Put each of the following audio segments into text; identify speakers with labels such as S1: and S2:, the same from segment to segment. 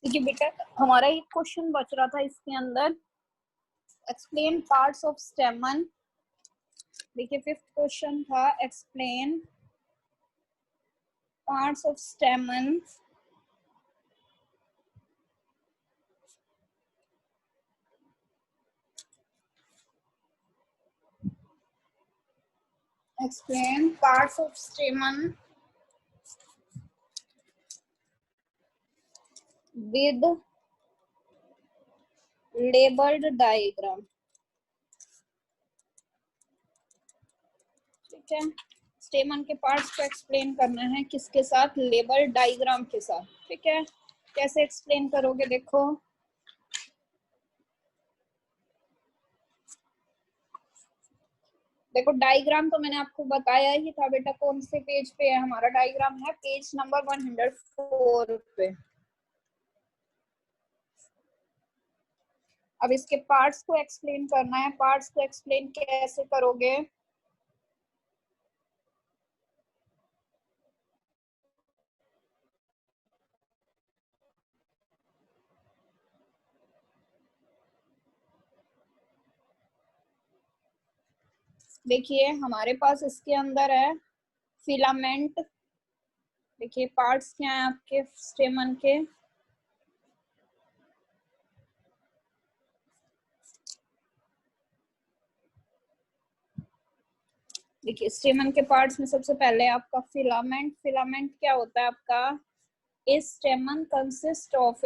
S1: देखिए बेटा, हमारा एक क्वेश्चन बच रहा था इसके अंदर, एक्सप्लेन पार्ट्स ऑफ स्टेमन। देखिए फिफ्थ क्वेश्चन था, explain parts of स्टेमन। Explain parts of स्टेमन with labelled diagram. ठीक है, स्टेमन के पार्ट्स को एक्सप्लेन करना है किसके साथ? लेबल डायग्राम के साथ। ठीक है, कैसे एक्सप्लेन करोगे? देखो डायग्राम तो मैंने आपको बताया ही था बेटा, कौन से पेज पे है हमारा डायग्राम? है पेज नंबर 104 पे। अब इसके पार्ट्स को एक्सप्लेन करना है। पार्ट्स को एक्सप्लेन कैसे करोगे? देखिए हमारे पास इसके अंदर है फिलामेंट। देखिए पार्ट्स क्या है आपके स्टेमन के? देखिए स्टेमन के पार्ट्स में सबसे पहले आपका फिलामेंट। फिलामेंट क्या होता है आपका? A stamen consist of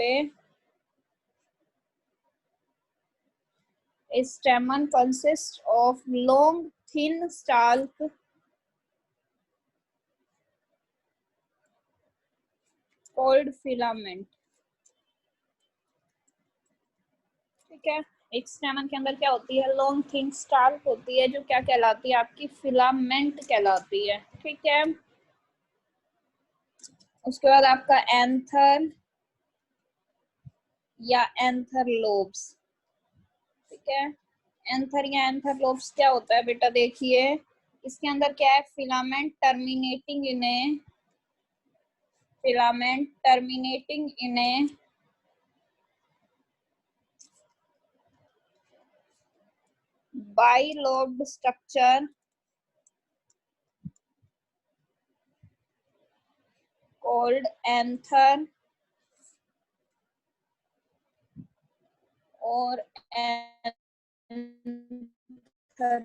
S1: A stamen consists of long, thin stalk called filament. ठीक है, एक स्टेमन के अंदर क्या होती है? लॉन्ग थिन स्टाल्क होती है, जो क्या कहलाती है? आपकी फिलामेंट कहलाती है। ठीक है, उसके बाद आपका एंथर या एंथर लोब्स। ठीक है, एंथर या एंथर लोब्स क्या होता है बेटा? देखिए इसके अंदर क्या है? फिलामेंट टर्मिनेटिंग इन ए bilobed structure called anther और एंथर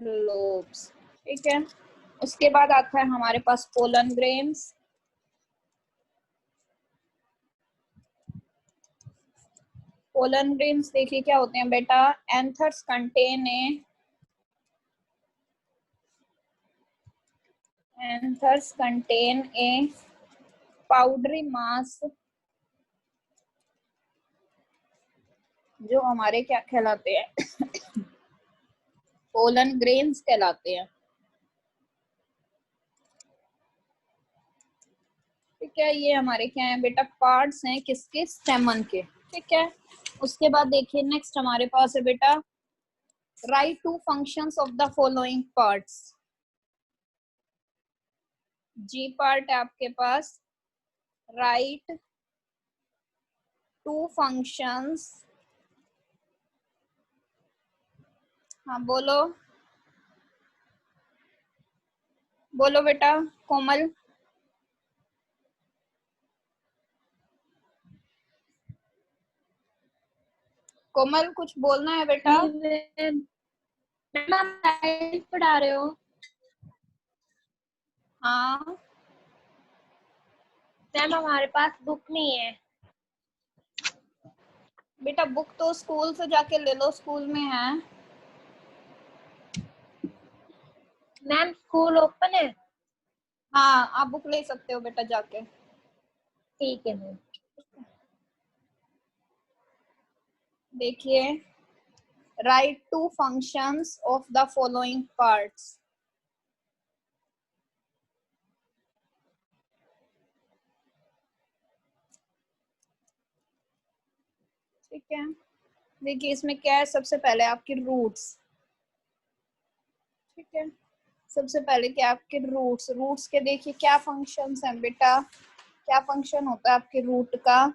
S1: लोब्स। ठीक है, उसके बाद आता है हमारे पास पोलन ग्रेन्स। पोलन ग्रेन्स देखिए क्या होते हैं बेटा? एंथर्स कंटेन ए पाउडरी मास, जो हमारे क्या कहलाते हैं? पोलन ग्रेन्स कहलाते हैं। ठीक है, ये हमारे क्या है बेटा? पार्ट्स हैं किसके? स्टेमन के। ठीक है, उसके बाद देखिए नेक्स्ट हमारे पास है बेटा, write two functions of the following parts. जी पार्ट है आपके पास, राइट टू फंक्शंस। हाँ बोलो, बोलो बेटा कोमल। कोमल कुछ बोलना है बेटा?
S2: मैम पढ़ा रहे हो?
S1: हाँ
S2: मैम हमारे पास बुक नहीं है।
S1: बेटा बुक तो स्कूल से जाके ले लो, स्कूल में है।
S2: मैम स्कूल ओपन है?
S1: हाँ आप बुक ले सकते हो बेटा जाके।
S2: ठीक है मैम।
S1: देखिए write two functions of the following parts. ठीक है, देखिए इसमें क्या है? सबसे पहले आपके रूट्स। ठीक है, सबसे पहले क्या आपके रूट्स? रूट्स के देखिए क्या फंक्शंस हैं बेटा? क्या फंक्शन होता है आपके रूट का?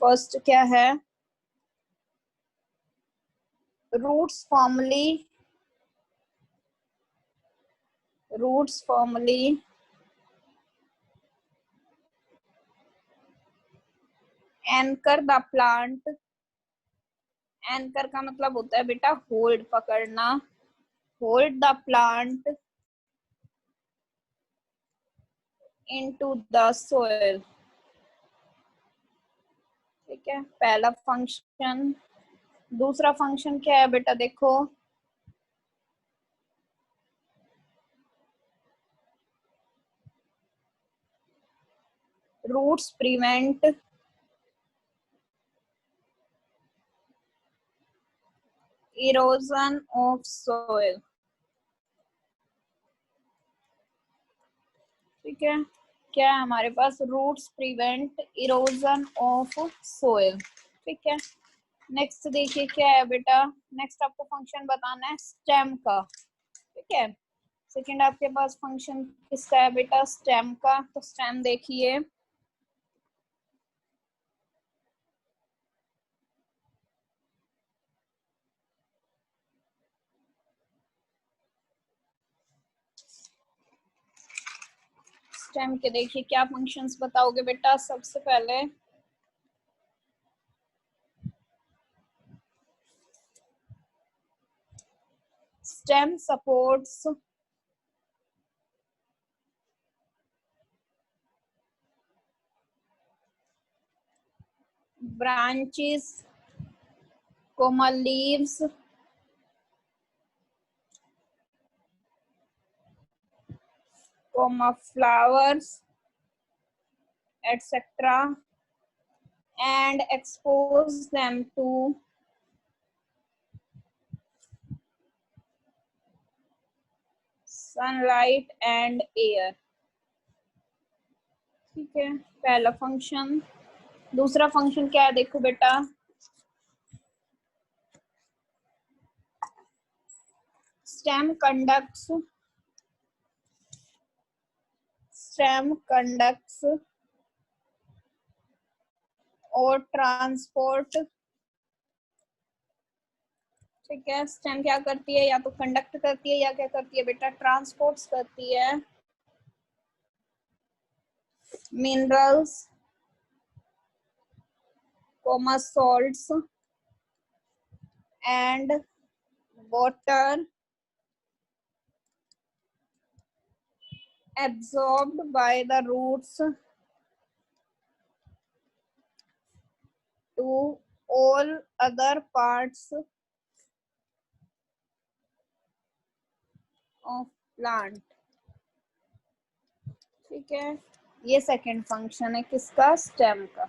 S1: फर्स्ट क्या है, roots formally anchor the plant. Anchor का मतलब होता है बेटा होल्ड, पकड़ना, hold the plant into the soil. ठीक है, पहला फंक्शन। दूसरा फंक्शन क्या है बेटा, देखो, roots prevent erosion of soil. ठीक है, क्या है हमारे पास, roots prevent erosion of soil. ठीक है, नेक्स्ट देखिए क्या है बेटा, नेक्स्ट आपको फंक्शन बताना है स्टेम का। ठीक है, सेकंड आपके पास फंक्शन किसका है बेटा, स्टेम का। तो स्टेम देखिए, स्टेम के देखिए क्या फंक्शंस बताओगे बेटा। सबसे पहले stem supports branches, leaves, flowers, etc., and expose them to sunlight and air। ठीक है, पहला फंक्शन। दूसरा फंक्शन क्या है, देखो बेटा, स्टेम कंडक्ट्स और ट्रांसपोर्ट। ठीक है, स्टेम क्या करती है, या तो कंडक्ट करती है या क्या करती है बेटा, ट्रांसपोर्ट्स करती है minerals, salts and water absorbed by the roots to all other parts of plant। ठीक है, ये सेकंड फंक्शन है किसका, स्टेम का।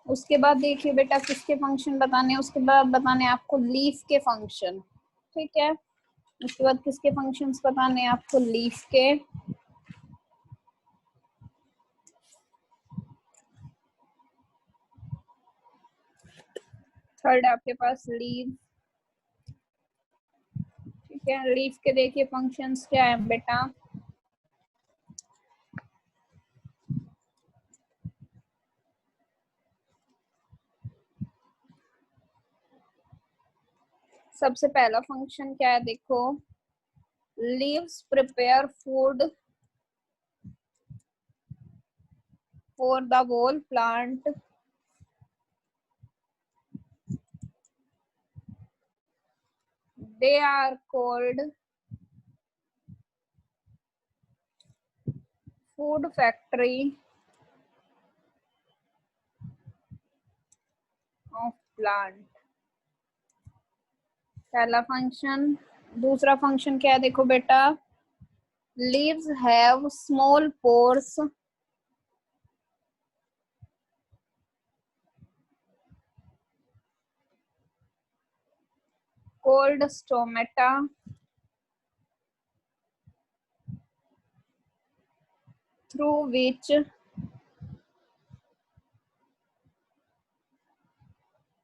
S1: उसके बाद देखिए बेटा किसके फंक्शन बताने हैं, उसके बाद बताने हैं आपको लीफ के फंक्शन। ठीक है, उसके बाद किसके फंक्शंस बताने हैं आपको, लीफ के। थर्ड आपके पास लीव। ठीक है, लीफ के देखिए फंक्शंस क्या है बेटा, सबसे पहला फंक्शन क्या है देखो, leaves prepare food for the whole plant. They are called food factory of plant। पहला फंक्शन। दूसरा फंक्शन क्या है देखो बेटा, leaves have small pores called stomata through which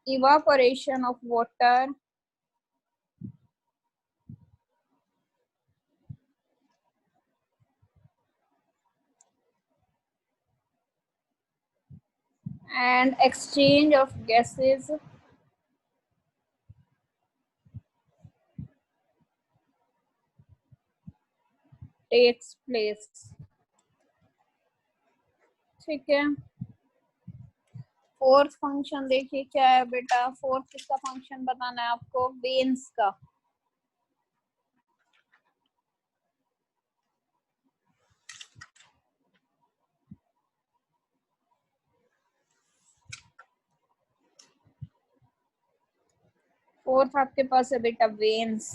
S1: evaporation of water and exchange of gases takes place. ठीक है, fourth function देखिए क्या है बेटा, फोर्थ किसका फंक्शन बताना है आपको, वेन्स का। फोर्थ आपके पास है बेटा वेन्स।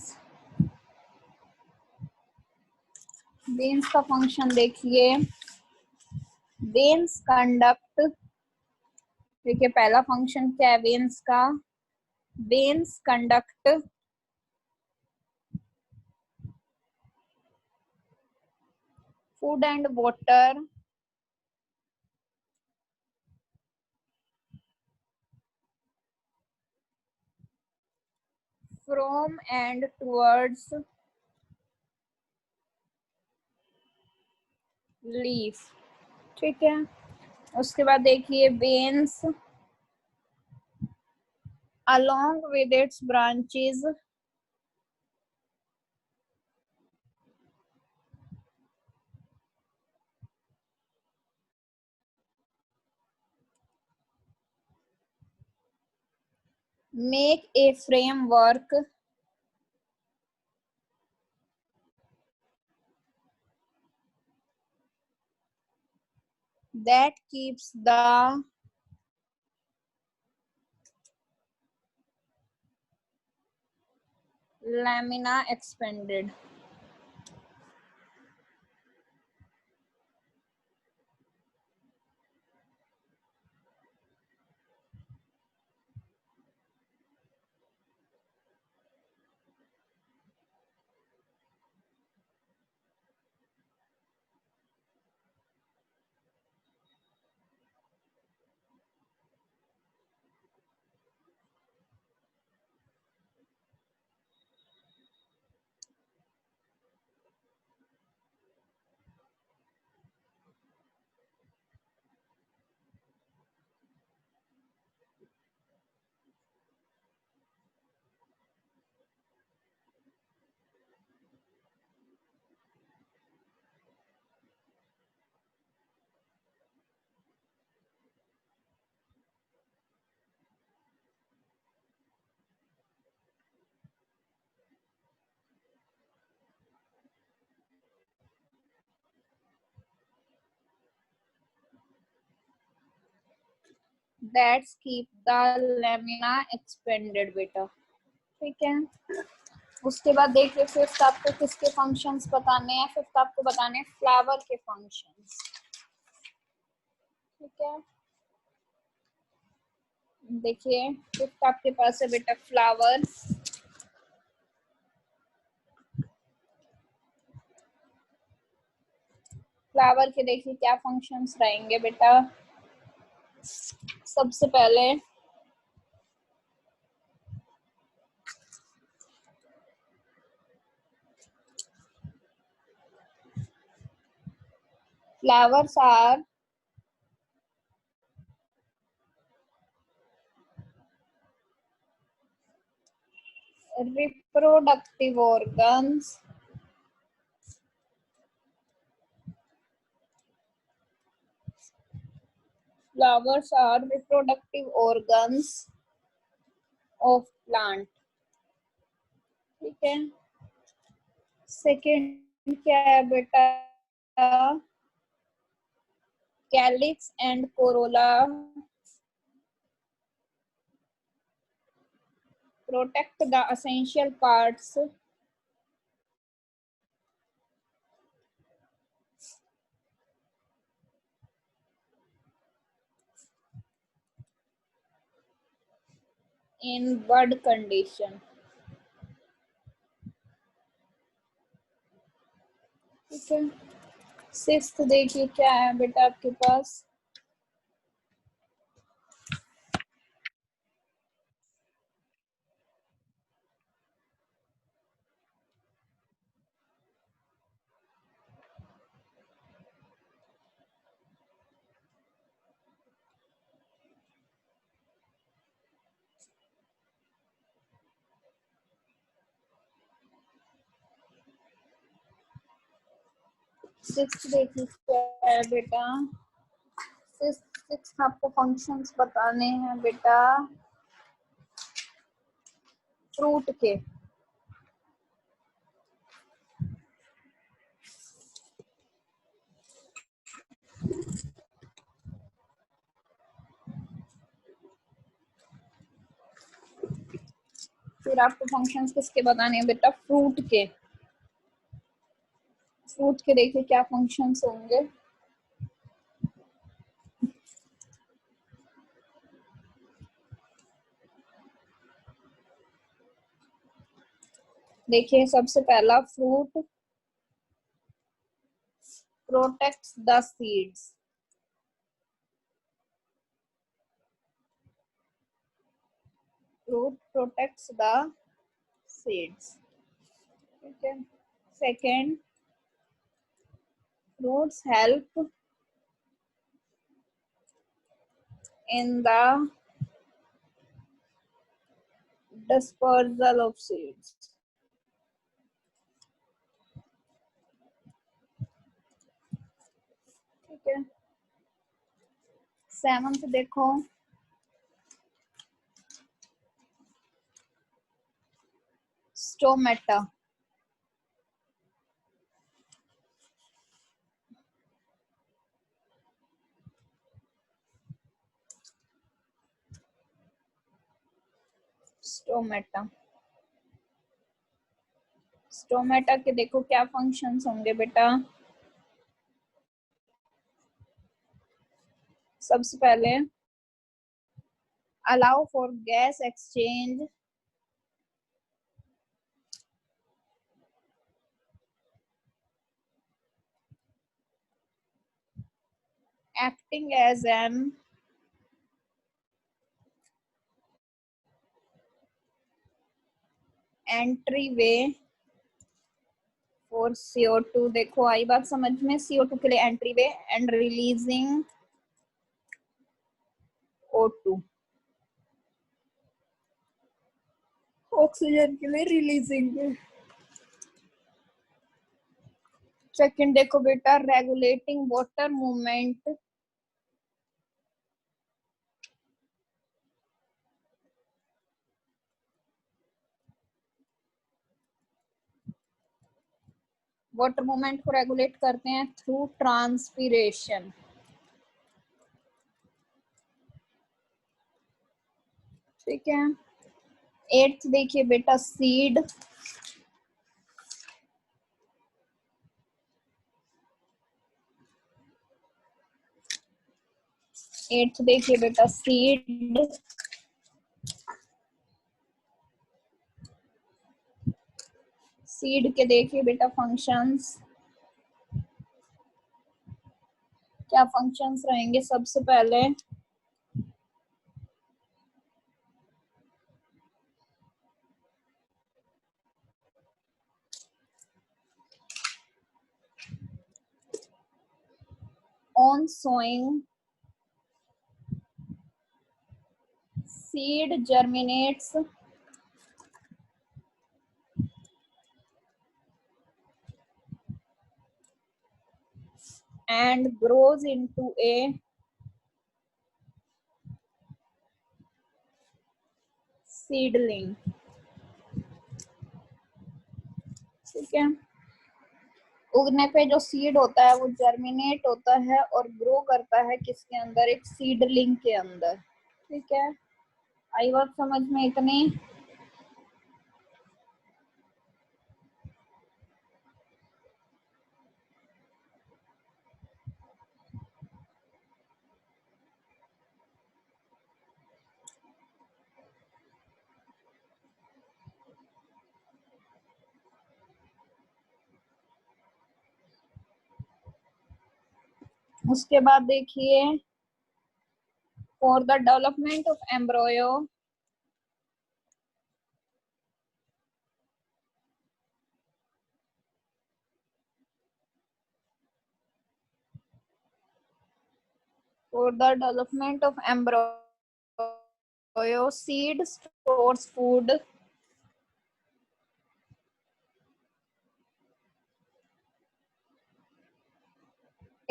S1: वेन्स का फंक्शन देखिए, वेन्स कंडक्ट, देखिए पहला फंक्शन क्या है वेन्स का, veins conduct food and water from and towards leaf. ठीक है, उसके बाद देखिए veins along with its branches make a framework that keeps the lamina expanded। that keep the lamina expanded बेटा। ठीक है, उसके बाद देखिए फिफ्थ आपको किसके फंक्शंस बताने हैं, फिफ्थ आपको बताने हैं फ्लावर के फंक्शंस। ठीक है, देखिए फिफ्थ आपके पास है बेटा फ्लावर। फ्लावर के देखिए क्या फंक्शंस रहेंगे बेटा, सबसे पहले flowers are reproductive organs flowers are reproductive organs of plant। ठीक है, सेकेंड क्या है बेटा, calyx and Corolla protect the essential parts in bud condition। ठीक है, सिक्स्थ देखिए क्या है बेटा आपके पास, सिक्स देखिए क्या है बेटा, सिक्स आपको फंक्शंस बताने हैं बेटा फ्रूट के। फिर आपको फंक्शंस किसके बताने हैं बेटा, फ्रूट के। फ्रूट के देखिए क्या फंक्शंस होंगे। देखिए सबसे पहला, fruit protects the seeds. Fruit protects the seeds, ठीक है। Second, fruits help in the dispersal of seeds, ठीक है। सेवंथ देखो, स्टोमेटा। स्टोमेटा, स्टोमेटा के देखो क्या फंक्शंस होंगे बेटा। सबसे पहले, allow for gas exchange, acting as an entryway for CO2। देखो आई बात समझ में, CO2 के लिए एंट्रीवे एंड रिलीजिंग O2, ऑक्सीजन के लिए रिलीजिंग। सेकंड देखो बेटा, regulating water movement, water movement को रेगुलेट करते हैं थ्रू ट्रांसपीरेशन, ठीक है। एट्थ देखिए बेटा, सीड, एट्थ देखिए बेटा सीड, सीड के देखिए बेटा फंक्शंस, क्या फंक्शंस रहेंगे। सबसे पहले, on sowing seed germinates and grows into a seedling, ठीक है। उगने पे जो सीड होता है वो जर्मिनेट होता है और ग्रो करता है किसके अंदर, एक सीडलिंग के अंदर, ठीक है। आई बात समझ में इतनी। उसके बाद देखिए, for the development of embryo, for the development of embryo, seed stores food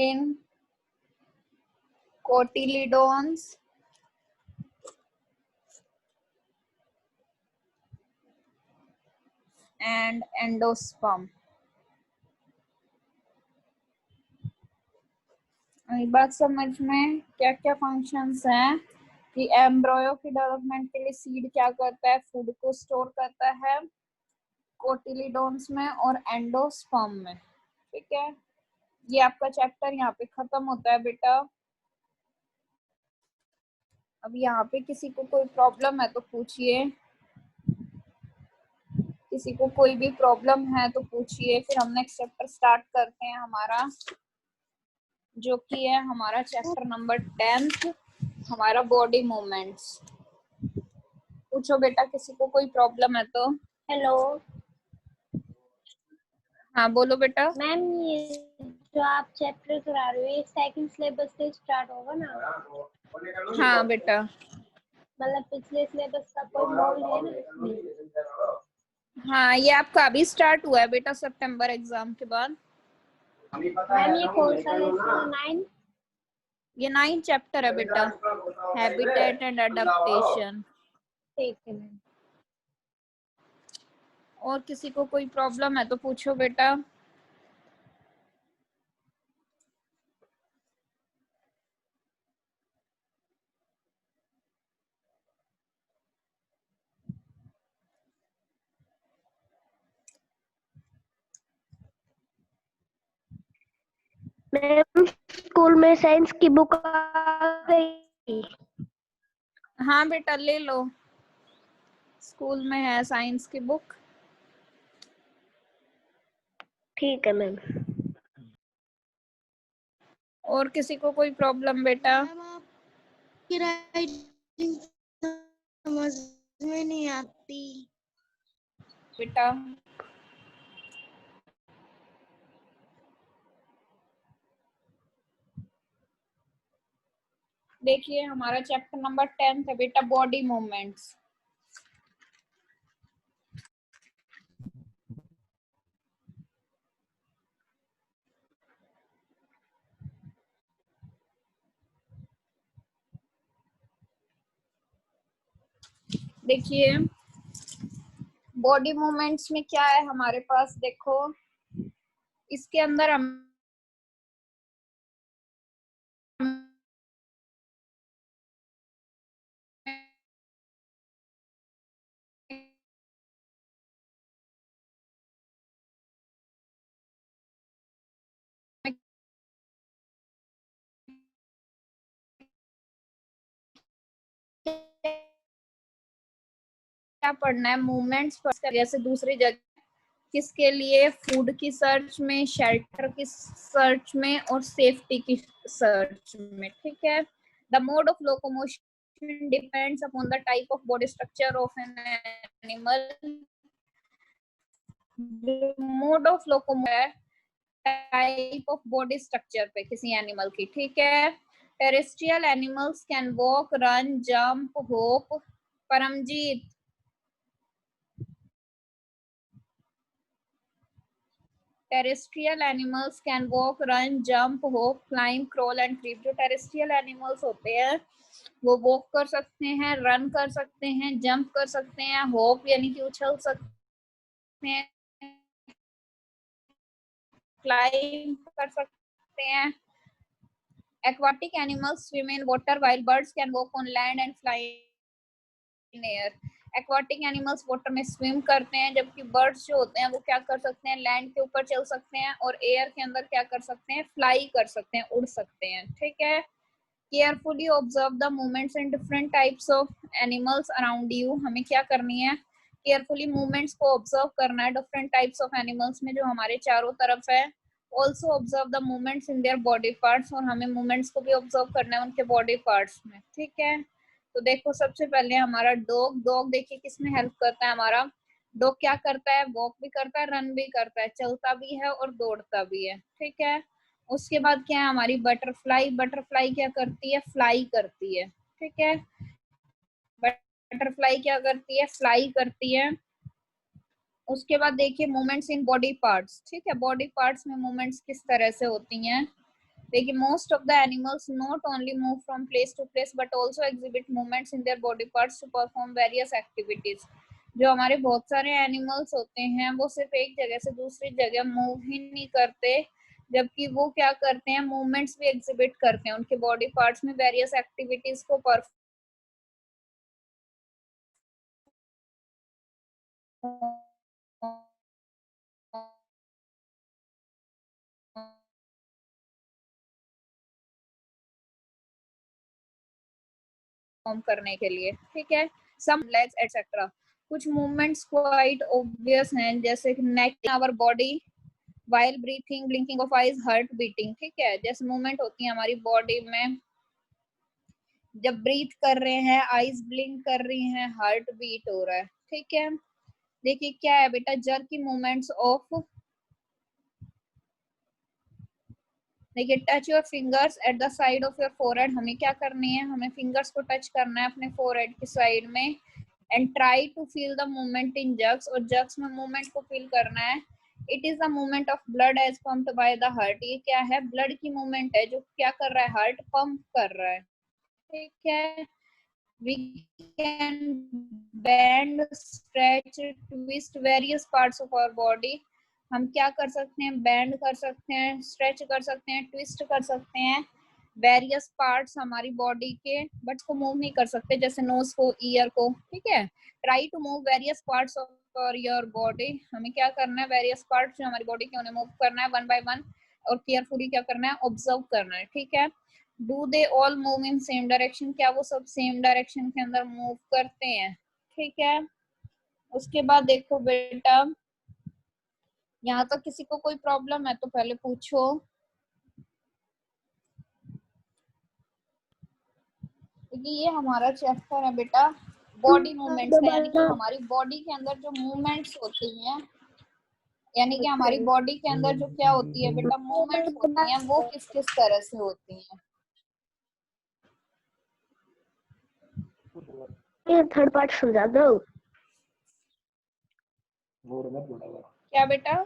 S1: in cotyledons and endosperm। एक बात समझ में क्या क्या फंक्शंस हैं कि एम्ब्रॉयो की डेवलपमेंट के लिए सीड क्या करता है, फूड को स्टोर करता है कोटिलीडोन्स में और एंडोस्पर्म में। ठीक है, ये आपका चैप्टर यहाँ पे खत्म होता है बेटा। अब यहाँ पे किसी को कोई प्रॉब्लम है तो पूछिए, किसी को कोई भी प्रॉब्लम है तो पूछिए, फिर हम नेक्स्ट चैप्टर स्टार्ट करते हैं हमारा, जो कि है हमारा चैप्टर नंबर 10, हमारा बॉडी मूवमेंट्स। पूछो बेटा, किसी को कोई प्रॉब्लम है तो।
S2: हेलो
S1: हाँ बोलो बेटा।
S2: मैम, ये जो आप चैप्टर करा रहे हो ये सेकंड सिलेबस से स्टार्ट होगा ना?
S1: हाँ बेटा।
S2: मतलब पिछले सिलेबस का कोई मोल्ड है ना इसमें?
S1: हाँ, ये आपका अभी स्टार्ट हुआ है बेटा सितंबर एग्जाम के बाद।
S2: मैम ये कौन सा लेसन 9?
S1: ये 9 चैप्टर है बेटा, हैबिटेट एंड अडेप्टेशन।
S2: ठीक है मैम।
S1: और किसी को कोई प्रॉब्लम है तो पूछो बेटा।
S2: मैम स्कूल में साइंस की बुक आ गई?
S1: हाँ बेटा ले लो, स्कूल में है साइंस की बुक।
S2: ठीक है मैम।
S1: और किसी को कोई प्रॉब्लम बेटा?
S3: आपकी राइटिंग समझ में नहीं आती
S1: बेटा देखिए, हमारा चैप्टर नंबर 10 है बेटा, बॉडी मूवमेंट्स। देखिए बॉडी मूवमेंट्स में क्या है हमारे पास, देखो इसके अंदर हम क्या पढ़ना है, मूवमेंट्स जैसे दूसरी जगह, किसके लिए, फूड की सर्च में, शेल्टर की सर्च में और सेफ्टी की सर्च में। ठीक है, the mode of locomotion depends upon the type of body structure of an animal. Mode of locomotion type of body structure पे किसी एनिमल की। ठीक है, terrestrial animals can walk, run, jump, hop. Paramjeet, terrestrial animals can walk, run, jump, hop, climb, crawl and creep. जो terrestrial animals होते हैं वो walk कर सकते हैं, रन कर सकते हैं, जंप कर सकते हैं, होप यानी कि उछल सकते हैं, क्लाइंब कर सकते हैं। Aquatic animals swim in water while birds can walk on land and fly in air. Aquatic animals water में swim करते हैं, जबकि birds जो होते हैं वो क्या कर सकते हैं, land के ऊपर चल सकते हैं और air के अंदर क्या कर सकते हैं, fly कर सकते हैं, उड़ सकते हैं। ठीक है, carefully observe the movements and different types of animals around you। हमें क्या करनी है, carefully movements को observe करना है different types of animals में जो हमारे चारों तरफ है। Also observe the movements in their body parts, और हमें movements को भी observe करना है उनके body parts में। ठीक है, तो देखो सबसे पहले हमारा डॉग देखिए किसमें हेल्प करता है। हमारा डॉग क्या करता है, वॉक भी करता है, रन भी करता है, चलता भी है और दौड़ता भी है। ठीक है, उसके बाद क्या है हमारी बटरफ्लाई क्या करती है, फ्लाई करती है। ठीक है, बटरफ्लाई क्या करती है, फ्लाई करती है। उसके बाद देखिए मूवमेंट्स इन बॉडी पार्ट्स। ठीक है, बॉडी पार्ट्स में मूवमेंट्स किस तरह से होती हैं। देखिए most of the animals not only move from place to place but also exhibit movements in their body parts to perform various activities. जो हमारे बहुत सारे एनिमल्स होते हैं वो सिर्फ एक जगह से दूसरी जगह मूव ही नहीं करते, जबकि वो क्या करते हैं, मूवमेंट्स भी एग्जिबिट करते हैं, उनके बॉडी पार्ट्स में वेरियस एक्टिविटीज को परफॉर्म करने के लिए, ठीक है। Some legs etcetera. कुछ मूवमेंट्स क्वाइट ऑब्वियस हैं, जैसे neck our body while breathing, blinking of eyes, heart beating, ठीक है। जैसे मूवमेंट होती है हमारी बॉडी में जब ब्रीथ कर रहे हैं, आईज ब्लिंक कर रही हैं, हार्ट बीट हो रहा है, ठीक है। देखिए क्या है बेटा, जर की मूवमेंट्स ऑफ, देखिए touch your fingers at the side of your forehead. हमें क्या करनी है, हमें फिंगर्स को टच करना है अपने फोरहेड की साइड में and try to feel the movement in jugs, और जग्स में मूवमेंट को फील करना है। It is the movement of blood as pumped by the heart. ये क्या है, ब्लड की मूवमेंट है जो क्या कर रहा है, हार्ट पंप कर रहा है, ठीक है। We can bend, stretch, twist various parts of our body. हम क्या कर सकते हैं, बैंड कर सकते हैं, स्ट्रेच कर सकते हैं, ट्विस्ट कर सकते हैं वेरियस पार्ट्स हमारी बॉडी के, बट को मूव नहीं कर सकते, जैसे नोज को, ईयर को, ठीक है। Try to move various parts of your body. हमें क्या करना है, वेरियस पार्ट्स जो हमारी बॉडी के उन्हें मूव करना है वन बाय वन, और केयरफुली क्या करना है, ऑब्जर्व करना है, ठीक है। Do they all move in same direction, क्या वो सब सेम डायरेक्शन के अंदर मूव करते हैं, ठीक है। उसके बाद देखो बेटा, यहाँ तक किसी को कोई प्रॉब्लम है तो पहले पूछो। क्योंकि ये हमारा चैप्टर है बेटा बॉडी मूवमेंट्स का, यानी कि हमारी बॉडी के अंदर जो मूवमेंट्स होती हैं, यानी कि हमारी बॉडी के अंदर जो क्या होती है बेटा, मूवमेंट्स होती हैं, वो किस किस तरह से होती हैं।
S2: ये थर्ड पार्ट समझा दो।
S1: क्या बेटा,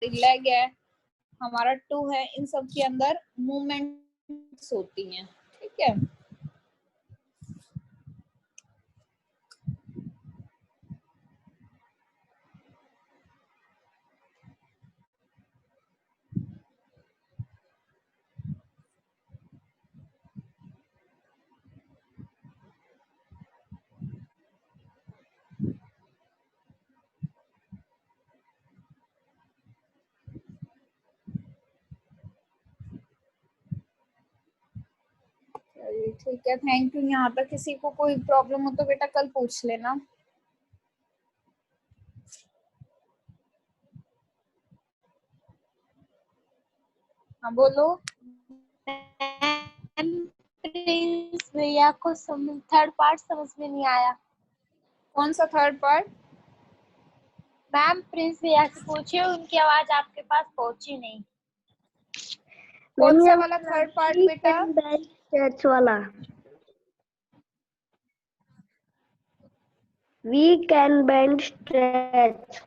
S1: लेग है हमारा, टू है, इन सब के अंदर मूवमेंट्स होती हैं, ठीक है। चलिए ठीक है, थैंक यू। यहाँ तक किसी को कोई प्रॉब्लम हो तो बेटा कल पूछ लेना। हाँ बोलो।
S2: प्रिंस भैया को थर्ड पार्ट समझ में नहीं आया।
S1: कौन सा थर्ड पार्ट?
S2: मैम प्रिंस भैया से पूछिए, उनकी आवाज आपके पास पहुंची नहीं।
S1: कौन सा वाला थर्ड पार्ट बेटा?
S2: स्ट्रेच वाला। We can bend stretch.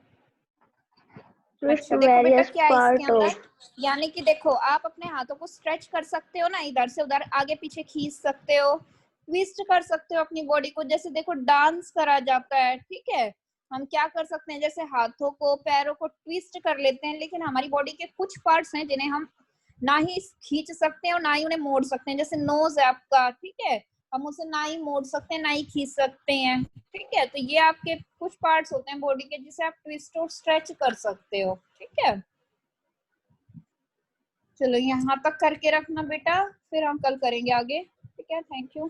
S1: अच्छा देखो बेटा क्या है इसके अंदर, यानी कि देखो आप अपने हाथों को स्ट्रेच कर सकते हो ना, इधर से उधर आगे पीछे खींच सकते हो, ट्विस्ट कर सकते हो अपनी बॉडी को, जैसे देखो डांस करा जाता है, ठीक है। हम क्या कर सकते हैं, जैसे हाथों को पैरों को ट्विस्ट कर लेते हैं, लेकिन हमारी बॉडी के कुछ पार्ट्स हैं जिन्हें हम ना ही खींच सकते हैं और ना ही उन्हें मोड़ सकते हैं, जैसे नोज है आपका, ठीक है, हम उसे ना ही मोड़ सकते हैं ना ही खींच सकते हैं, ठीक है। तो ये आपके कुछ पार्ट्स होते हैं बॉडी के जिसे आप ट्विस्ट और स्ट्रेच कर सकते हो, ठीक है। चलो यहाँ तक करके रखना बेटा, फिर हम कल करेंगे आगे, ठीक है। Thank you.